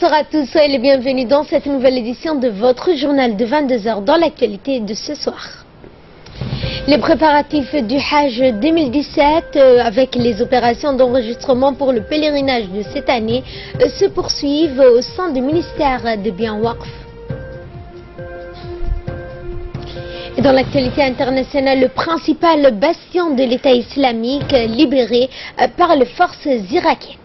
Bonsoir à tous, soyez les bienvenus dans cette nouvelle édition de votre journal de 22h dans l'actualité de ce soir. Les préparatifs du Hajj 2017 avec les opérations d'enregistrement pour le pèlerinage de cette année se poursuivent au sein du ministère des Biens Waqf. Et dans l'actualité internationale, le principal bastion de l'État islamique libéré par les forces irakiennes.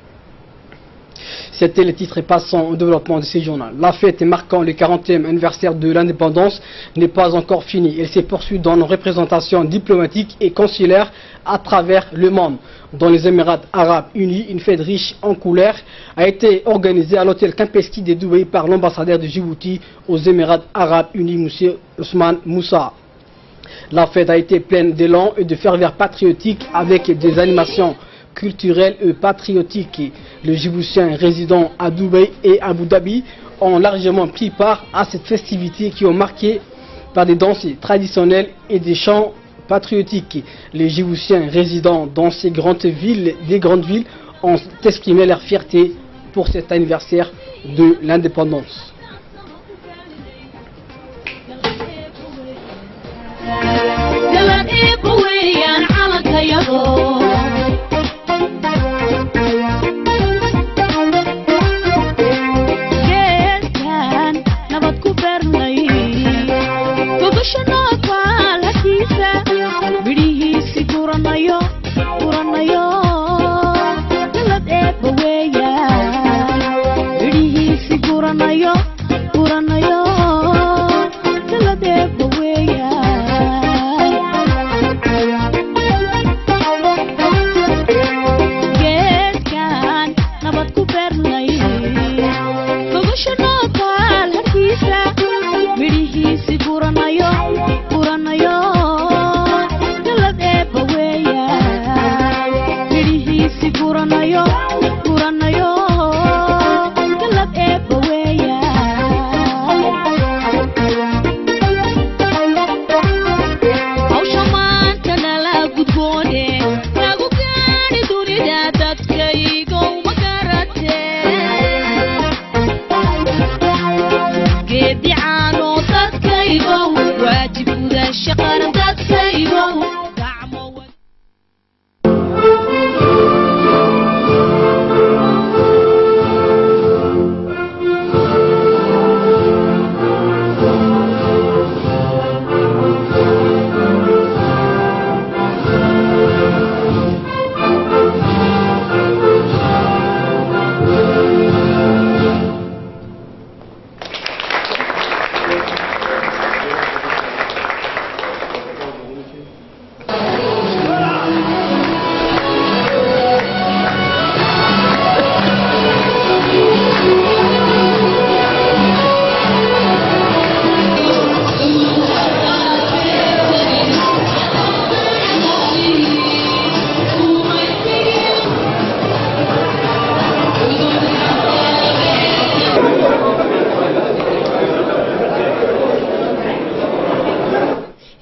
C'était le titre et passant au développement de ce journal. La fête marquant le 40e anniversaire de l'indépendance n'est pas encore finie. Elle s'est poursuivie dans nos représentations diplomatiques et consulaires à travers le monde. Dans les Émirats Arabes Unis, une fête riche en couleurs a été organisée à l'hôtel Kempinski de Dubaï par l'ambassadeur de Djibouti aux Émirats Arabes Unis, M. Ousmane Moussa. La fête a été pleine d'élan et de ferveur patriotique avec des animations culturelles et patriotiques. Les Djiboutiens résidant à Dubaï et Abu Dhabi ont largement pris part à cette festivité qui ont marqué par des danses traditionnelles et des chants patriotiques. Les Djiboutiens résidant dans ces grandes villes, ont exprimé leur fierté pour cet anniversaire de l'indépendance.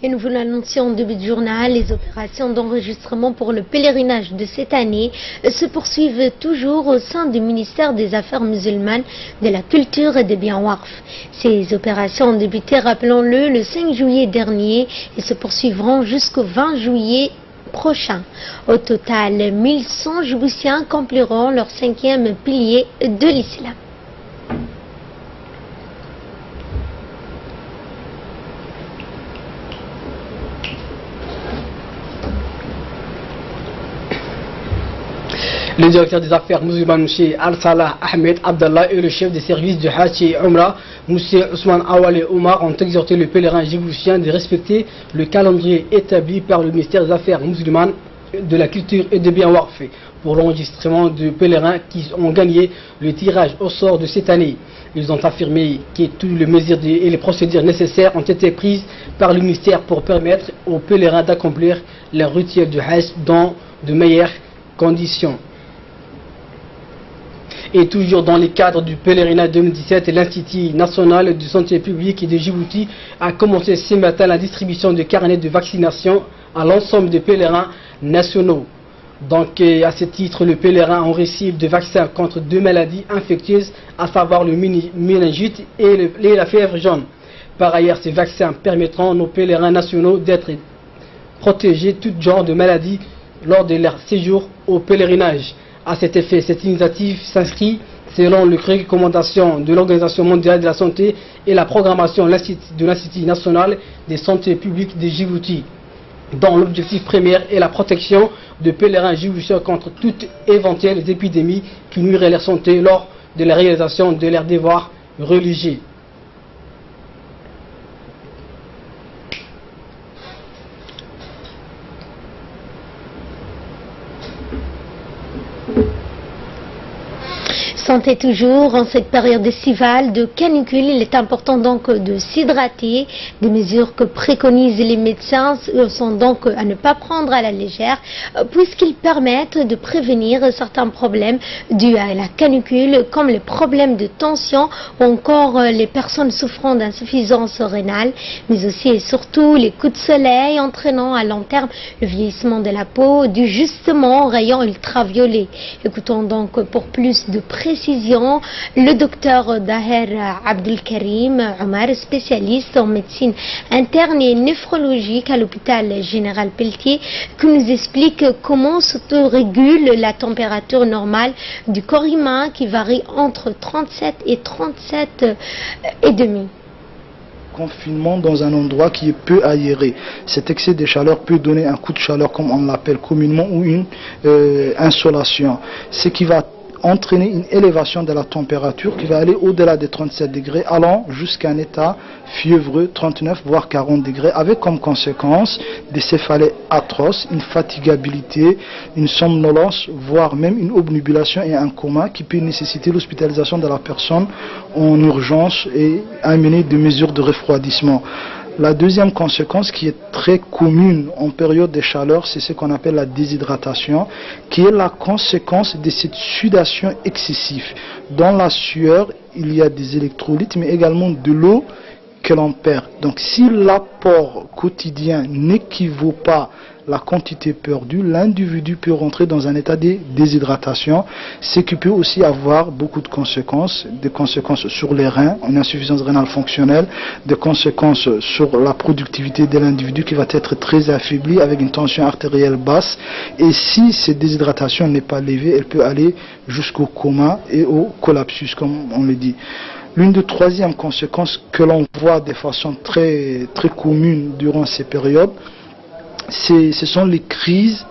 Et nous vous l'annoncions en début de journal, les opérations d'enregistrement pour le pèlerinage de cette année se poursuivent toujours au sein du ministère des Affaires musulmanes, de la Culture et des Biens Waqf. Ces opérations ont débuté, rappelons-le, le 5 juillet dernier et se poursuivront jusqu'au 20 juillet prochain. Au total, 1100 Djiboutiens compliront leur 5e pilier de l'islam. Le directeur des affaires musulmanes, M. Al-Salah Ahmed Abdallah, et le chef des services du Hajj et Umrah, M. Ousmane Awale Omar, ont exhorté le pèlerin djiboutien de respecter le calendrier établi par le ministère des Affaires musulmanes, de la Culture et des Biens Waqf pour l'enregistrement de pèlerins qui ont gagné le tirage au sort de cette année. Ils ont affirmé que toutes les mesures et les procédures nécessaires ont été prises par le ministère pour permettre aux pèlerins d'accomplir leur rituel du Hajj dans de meilleures conditions. Et toujours dans le cadre du pèlerinage 2017, l'Institut national de santé publique de Djibouti a commencé ce matin la distribution de carnets de vaccination à l'ensemble des pèlerins nationaux. Donc à ce titre, le pèlerin en récipe de vaccins contre 2 maladies infectieuses, à savoir le méningite et la fièvre jaune. Par ailleurs, ces vaccins permettront à nos pèlerins nationaux d'être protégés de tout genre de maladies lors de leur séjour au pèlerinage. À cet effet, cette initiative s'inscrit selon les recommandations de l'Organisation mondiale de la santé et la programmation de l'Institut national de santé publique de Djibouti, dont l'objectif premier est la protection de pèlerins djiboutiens contre toutes éventuelles épidémies qui nuiraient à leur santé lors de la réalisation de leurs devoirs religieux. Santé toujours, en cette période estivale de canicule, il est important donc de s'hydrater. Des mesures que préconisent les médecins sont donc à ne pas prendre à la légère, puisqu'ils permettent de prévenir certains problèmes dus à la canicule, comme les problèmes de tension ou encore les personnes souffrant d'insuffisance rénale, mais aussi et surtout les coups de soleil entraînant à long terme le vieillissement de la peau dû justement aux rayons ultraviolets. Écoutons donc pour plus de précision le docteur Daher Abdelkarim Omar, spécialiste en médecine interne et néphrologique à l'hôpital général Pelletier, qui nous explique comment s'autorégule la température normale du corps humain qui varie entre 37 et 37,5. Confinement dans un endroit qui est peu aéré. Cet excès de chaleur peut donner un coup de chaleur, comme on l'appelle communément, ou une insolation, ce qui va entraîner une élévation de la température qui va aller au-delà des 37 degrés, allant jusqu'à un état fiévreux, 39 voire 40 degrés, avec comme conséquence des céphalées atroces, une fatigabilité, une somnolence, voire même une obnubilation et un coma qui peut nécessiter l'hospitalisation de la personne en urgence et amener des mesures de refroidissement. La deuxième conséquence qui est très commune en période de chaleur, c'est ce qu'on appelle la déshydratation, qui est la conséquence de cette sudation excessive. Dans la sueur, il y a des électrolytes, mais également de l'eau que l'on perd. Donc si l'apport quotidien n'équivaut pas la quantité perdue, l'individu peut rentrer dans un état de déshydratation, ce qui peut aussi avoir beaucoup de conséquences, des conséquences sur les reins, une insuffisance rénale fonctionnelle, des conséquences sur la productivité de l'individu qui va être très affaibli avec une tension artérielle basse, et si cette déshydratation n'est pas levée, elle peut aller jusqu'au coma et au collapsus, comme on le dit. L'une des troisièmes conséquences que l'on voit de façon très commune durant ces périodes, ce sont les crises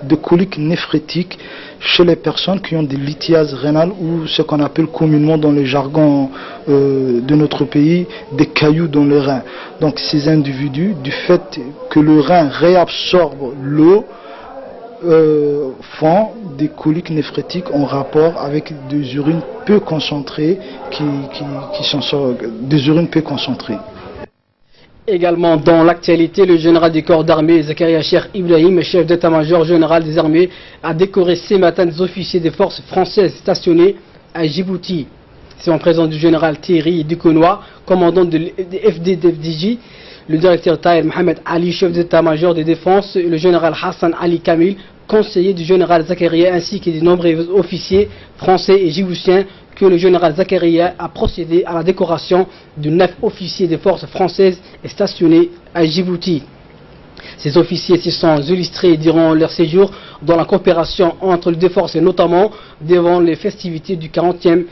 de coliques néphrétiques chez les personnes qui ont des lithiases rénales, ou ce qu'on appelle communément dans le jargon de notre pays des cailloux dans le rein. Donc ces individus, du fait que le rein réabsorbe l'eau, font des coliques néphrétiques en rapport avec des urines peu concentrées des urines peu concentrées. Également dans l'actualité, le général du corps d'armée Zakaria Cheikh Ibrahim, chef d'état-major général des armées, a décoré ce matin des officiers des forces françaises stationnés à Djibouti. C'est en présence du général Thierry Duconois, commandant de FDDFDJ, le directeur Tahir Mohamed Ali, chef d'état-major de défense, et le général Hassan Ali Kamil, conseiller du général Zakaria, ainsi que de nombreux officiers français et djiboutiens, que le général Zakaria a procédé à la décoration de 9 officiers des forces françaises stationnés à Djibouti. Ces officiers se sont illustrés durant leur séjour dans la coopération entre les deux forces, et notamment devant les festivités du 40e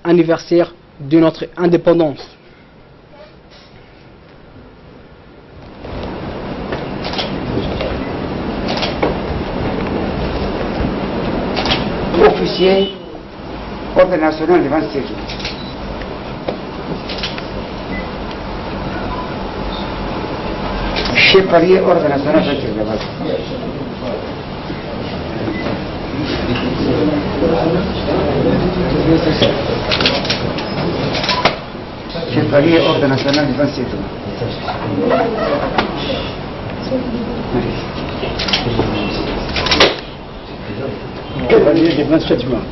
anniversaire de notre indépendance. Officier Ordre national de 27 jours. Chevalier Ordre national de 27 jours. Chevalier Ordre national de 27 jours. Chevalier de 27 juin.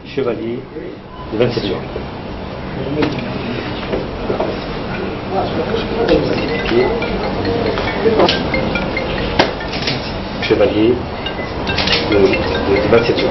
Chevalier de 27 juin. Chevalier de 27 juin.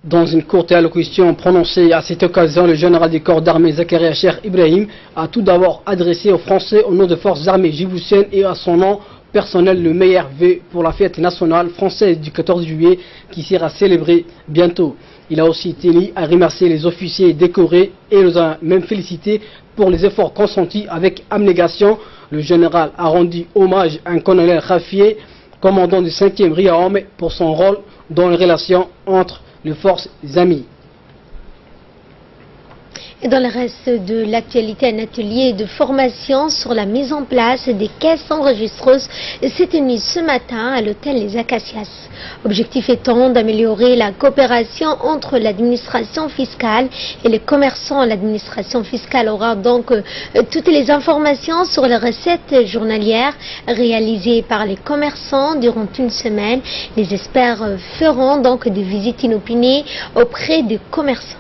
Dans une courte allocution prononcée à cette occasion, le général des corps d'armée Zakaria Cheikh Ibrahim a tout d'abord adressé aux Français au nom des forces armées djiboutiennes et à son nom personnel le meilleur vœu pour la fête nationale française du 14 juillet qui sera célébrée bientôt. Il a aussi tenu à remercier les officiers décorés et les a même félicités pour les efforts consentis avec abnégation. Le général a rendu hommage à un colonel Rafié, commandant du 5e Riaom, pour son rôle dans les relations entre les forces amies. Et dans le reste de l'actualité, un atelier de formation sur la mise en place des caisses enregistreuses s'est tenu ce matin à l'hôtel Les Acacias. Objectif étant d'améliorer la coopération entre l'administration fiscale et les commerçants. L'administration fiscale aura donc toutes les informations sur les recettes journalières réalisées par les commerçants durant une semaine. Les experts feront donc des visites inopinées auprès des commerçants.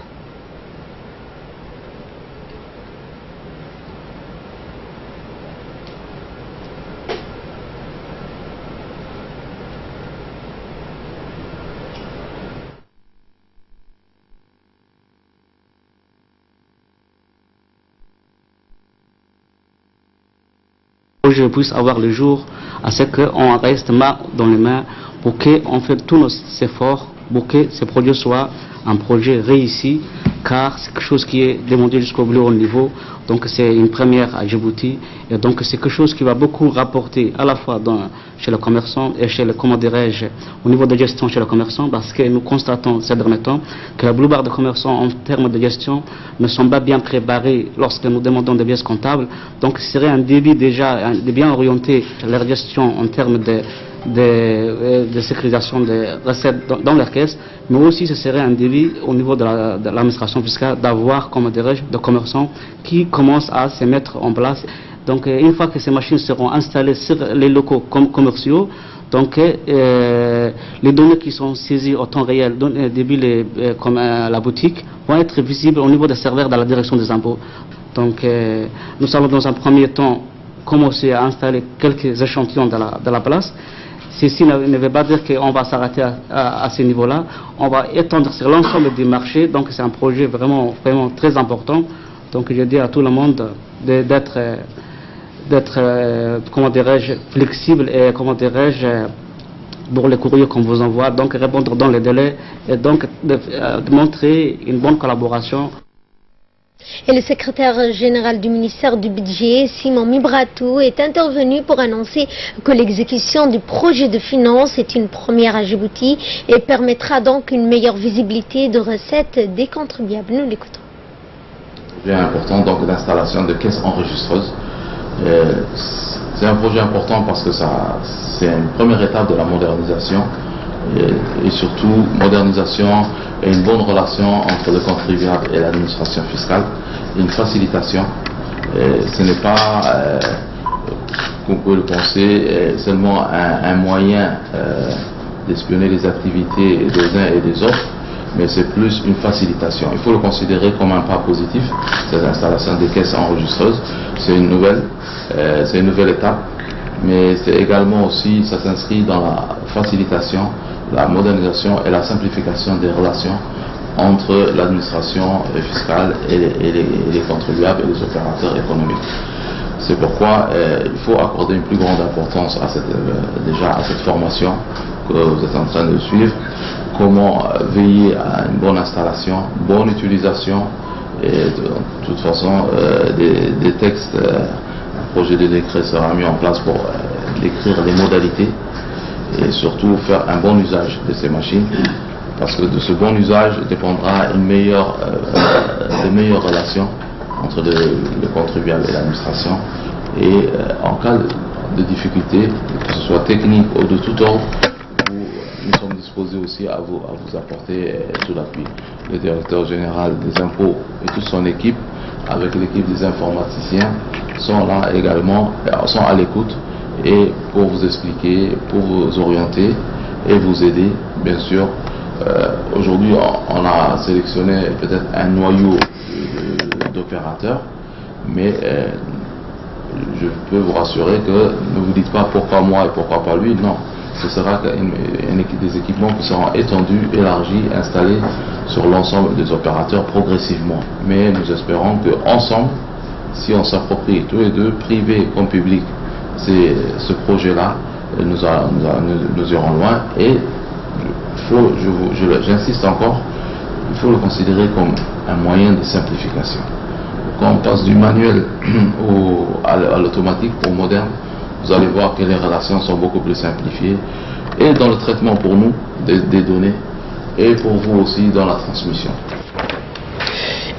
Je puisse avoir le jour à ce qu'on reste main dans les mains pour qu'on fasse tous nos efforts pour que ce projet soit un projet réussi, car c'est quelque chose qui est demandé jusqu'au plus haut niveau. Donc c'est une première à Djibouti, et donc c'est quelque chose qui va beaucoup rapporter à la fois chez les commerçants et chez les, comment dirais-je, au niveau de gestion chez les commerçants, parce que nous constatons ces derniers temps que la plupart des commerçants en termes de gestion ne sont pas bien préparés lorsque nous demandons des pièces comptables. Donc ce serait un début déjà de bien orienter leur gestion en termes de sécurisation des recettes dans leur caisse, mais aussi ce serait un début au niveau de l'administration fiscale d'avoir, comme dirais-je, des commerçants qui commencent à se mettre en place. Donc une fois que ces machines seront installées sur les locaux commerciaux, donc les données qui sont saisies au temps réel depuis comme la boutique vont être visibles au niveau des serveurs de la direction des impôts. Donc nous allons dans un premier temps commencer à installer quelques échantillons de la place. Ceci ne veut pas dire qu'on va s'arrêter à ce niveau-là. On va étendre sur l'ensemble des marchés. Donc c'est un projet vraiment très important. Donc je dis à tout le monde d'être comment dirais-je, flexible et comment dirais-je, pour les courriers qu'on vous envoie, donc répondre dans les délais et donc de montrer une bonne collaboration. Et le secrétaire général du ministère du Budget, Simon Mibratou, est intervenu pour annoncer que l'exécution du projet de finances est une première à Djibouti et permettra donc une meilleure visibilité de recettes des contribuables. Nous l'écoutons. C'est important donc d'installation de caisses enregistreuses. C'est un projet important parce que c'est une première étape de la modernisation et surtout modernisation et une bonne relation entre le contribuable et l'administration fiscale, une facilitation. Ce n'est pas, comme vous pouvez le penser, seulement un moyen d'espionner les activités des uns et des autres, mais c'est plus une facilitation. Il faut le considérer comme un pas positif, cette installation des caisses enregistreuses. C'est une nouvelle étape, mais c'est également aussi, ça s'inscrit dans la facilitation, la modernisation et la simplification des relations entre l'administration fiscale et les contribuables et les opérateurs économiques. C'est pourquoi il faut accorder une plus grande importance à cette formation que vous êtes en train de suivre. Comment veiller à une bonne installation, bonne utilisation et de toute façon des textes, un projet de décret sera mis en place pour décrire les modalités et surtout faire un bon usage de ces machines, parce que de ce bon usage dépendra de meilleures relations entre le contribuable et l'administration, et en cas de difficulté, que ce soit technique ou de tout ordre, nous sommes disposés aussi à vous apporter tout l'appui. Le directeur général des impôts et toute son équipe, avec l'équipe des informaticiens, sont là également, sont à l'écoute et pour vous expliquer, pour vous orienter et vous aider bien sûr, aujourd'hui on a sélectionné peut-être un noyau d'opérateurs, mais je peux vous rassurer que ne vous dites pas pourquoi moi et pourquoi pas lui, non. Ce sera des équipements qui seront étendus, élargis, installés sur l'ensemble des opérateurs progressivement. Mais nous espérons qu'ensemble, si on s'approprie tous les deux, privé comme public, ce projet-là, nous irons loin. Et j'insiste encore, il faut le considérer comme un moyen de simplification. Quand on passe du manuel à l'automatique, au moderne, vous allez voir que les relations sont beaucoup plus simplifiées, et dans le traitement pour nous des données, et pour vous aussi dans la transmission.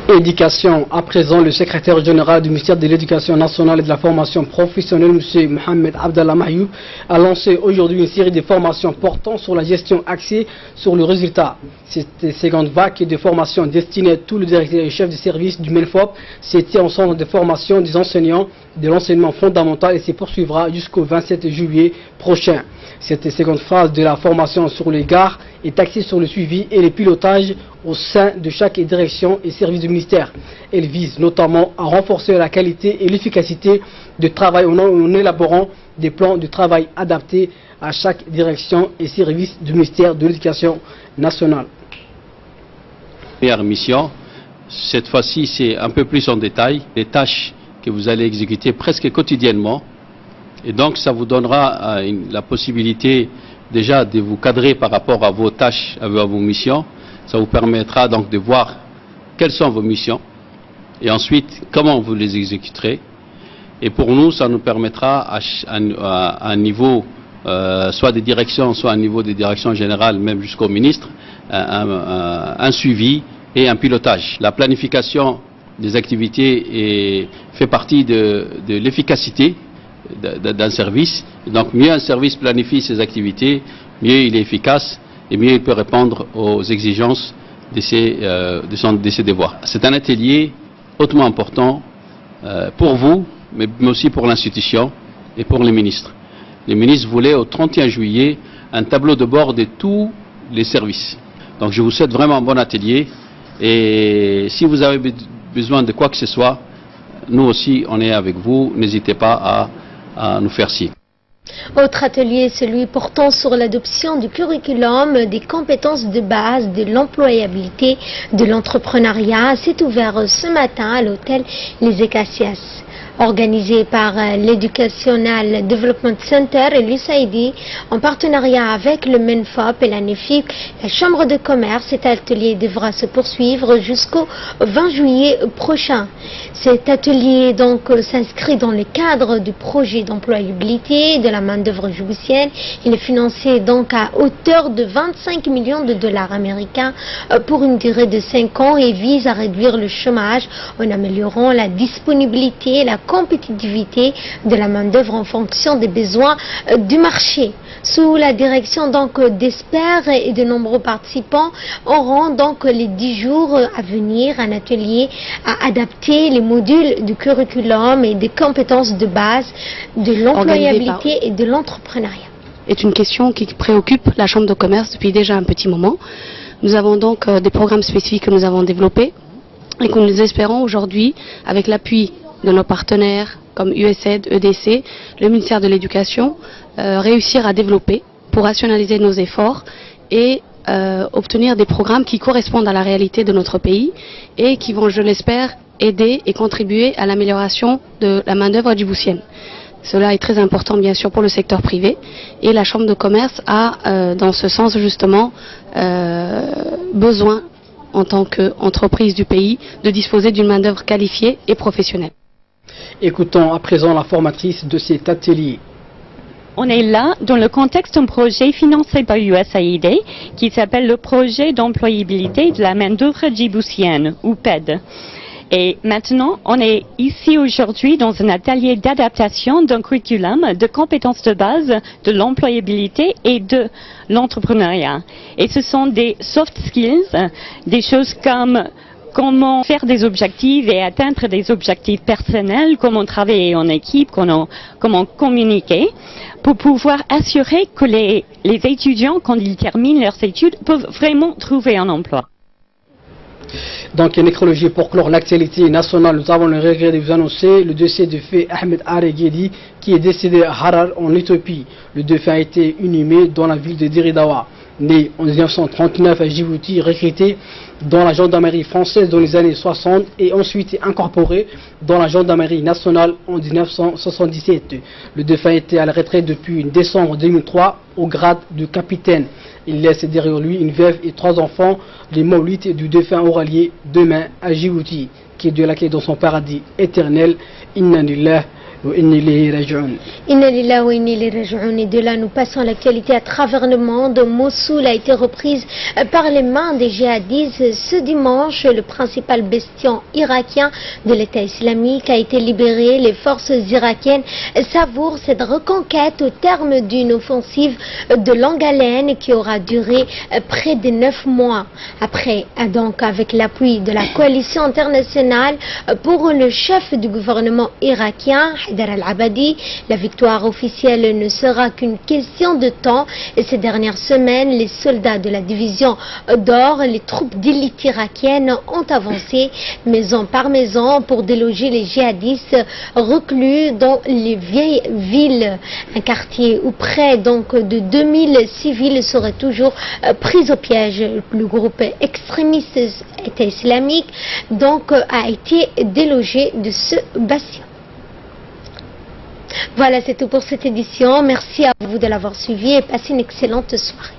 Éducation. À présent, le secrétaire général du ministère de l'Éducation nationale et de la formation professionnelle, M. Mohamed Abdallah Mayoub, a lancé aujourd'hui une série de formations portant sur la gestion axée sur le résultat. Cette seconde vague de formation destinée à tous les directeurs et chefs de service du MENFOP s'était en centre de formation des enseignants de l'enseignement fondamental et se poursuivra jusqu'au 27 juillet prochain. Cette seconde phase de la formation sur les gares est axée sur le suivi et le pilotage au sein de chaque direction et service du ministère. Elle vise notamment à renforcer la qualité et l'efficacité de travail en élaborant des plans de travail adaptés à chaque direction et service du ministère de l'Éducation nationale. Première mission, cette fois-ci c'est un peu plus en détail, les tâches que vous allez exécuter presque quotidiennement. Et donc ça vous donnera la possibilité déjà de vous cadrer par rapport à vos tâches, à vos missions. Ça vous permettra donc de voir quelles sont vos missions et ensuite comment vous les exécuterez. Et pour nous, ça nous permettra à un niveau soit des directions, soit à un niveau des directions générales, même jusqu'au ministre, un suivi et un pilotage. La planification des activités fait partie de l'efficacité d'un service. Donc mieux un service planifie ses activités, mieux il est efficace et mieux il peut répondre aux exigences de ses devoirs. C'est un atelier hautement important pour vous, mais aussi pour l'institution et pour les ministres. Les ministres voulaient au 31 juillet un tableau de bord de tous les services. Donc je vous souhaite vraiment un bon atelier et si vous avez besoin de quoi que ce soit, nous aussi on est avec vous, n'hésitez pas à nous faire signe. Autre atelier, celui portant sur l'adoption du curriculum des compétences de base de l'employabilité de l'entrepreneuriat, s'est ouvert ce matin à l'hôtel Les Acacias. Organisé par l'Educational Development Center et l'USAID en partenariat avec le MENFOP et la NEFIC, la Chambre de commerce, cet atelier devra se poursuivre jusqu'au 20 juillet prochain. Cet atelier donc s'inscrit dans le cadre du projet d'employabilité de la main-d'œuvre djiboutienne. Il est financé donc à hauteur de 25 millions de dollars américains pour une durée de 5 ans et vise à réduire le chômage en améliorant la disponibilité et la compétitivité de la main-d'œuvre en fonction des besoins du marché. Sous la direction donc d'experts et de nombreux participants, auront donc les 10 jours à venir un atelier à adapter les modules du curriculum et des compétences de base de l'employabilité et de l'entrepreneuriat. C'est une question qui préoccupe la Chambre de commerce depuis déjà un petit moment. Nous avons donc des programmes spécifiques que nous avons développés et que nous espérons aujourd'hui, avec l'appui de nos partenaires comme USAID, EDC, le ministère de l'Éducation, réussir à développer pour rationaliser nos efforts et obtenir des programmes qui correspondent à la réalité de notre pays et qui vont, je l'espère, aider et contribuer à l'amélioration de la main-d'œuvre djiboutienne. Cela est très important bien sûr pour le secteur privé et la Chambre de commerce a dans ce sens justement besoin en tant qu'entreprise du pays de disposer d'une main-d'œuvre qualifiée et professionnelle. Écoutons à présent la formatrice de cet atelier. On est là dans le contexte d'un projet financé par USAID qui s'appelle le projet d'employabilité de la main-d'œuvre djiboutienne, ou PED. Et maintenant, on est ici aujourd'hui dans un atelier d'adaptation d'un curriculum de compétences de base de l'employabilité et de l'entrepreneuriat. Et ce sont des soft skills, des choses comme comment faire des objectifs et atteindre des objectifs personnels, comment travailler en équipe, comment communiquer, pour pouvoir assurer que les étudiants, quand ils terminent leurs études, peuvent vraiment trouver un emploi. Donc, une nécrologie pour clore l'actualité nationale. Nous avons le regret de vous annoncer le décès de fait Ahmed Aregedi, qui est décédé à Harar en Éthiopie. Le défunt a été inhumé dans la ville de Diridawa. Né en 1939 à Djibouti, recruté dans la gendarmerie française dans les années 60 et ensuite incorporé dans la gendarmerie nationale en 1977. Le défunt était à la retraite depuis décembre 2003 au grade de capitaine. Il laisse derrière lui une veuve et 3 enfants. Les maulites du défunt aura lieu demain à Djibouti, qui est de l'accueil dans son paradis éternel. Inna lillah wa inna ilayhi raji'un. Inna lillahi wa inna ilayhi raji'un. Et de là, nous passons à l'actualité à travers le monde. Mossoul a été reprise par les mains des djihadistes ce dimanche. Le principal bastion irakien de l'État islamique a été libéré. Les forces irakiennes savourent cette reconquête au terme d'une offensive de longue haleine qui aura duré près de 9 mois. Après, donc, avec l'appui de la coalition internationale, pour le chef du gouvernement irakien, Haïdar al-Abadi, la victoire officielle ne sera qu'une question de temps. Et ces dernières semaines, les soldats de la division d'or, les troupes d'élite irakiennes ont avancé maison par maison pour déloger les djihadistes reclus dans les vieilles villes. Un quartier où près donc de 2000 civils seraient toujours pris au piège. Le groupe extrémiste État islamique donc a été délogé de ce bastion. Voilà, c'est tout pour cette édition. Merci à vous de l'avoir suivi et passez une excellente soirée.